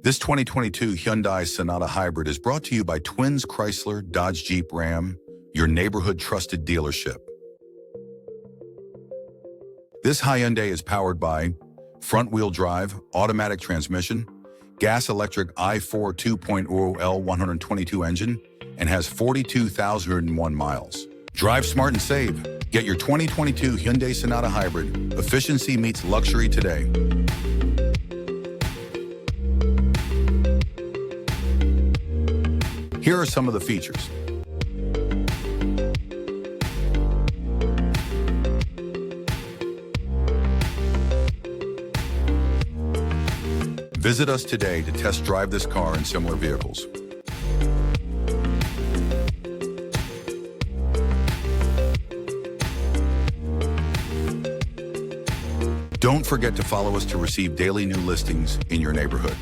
This 2022 Hyundai Sonata Hybrid is brought to you by Twins Chrysler Dodge Jeep Ram, your neighborhood trusted dealership. This Hyundai is powered by front-wheel drive, automatic transmission, gas-electric i4 2.0 L122 engine, and has 42,001 miles. Drive smart and save. Get your 2022 Hyundai Sonata Hybrid. Efficiency meets luxury today. Here are some of the features. Visit us today to test drive this car and similar vehicles. Don't forget to follow us to receive daily new listings in your neighborhood.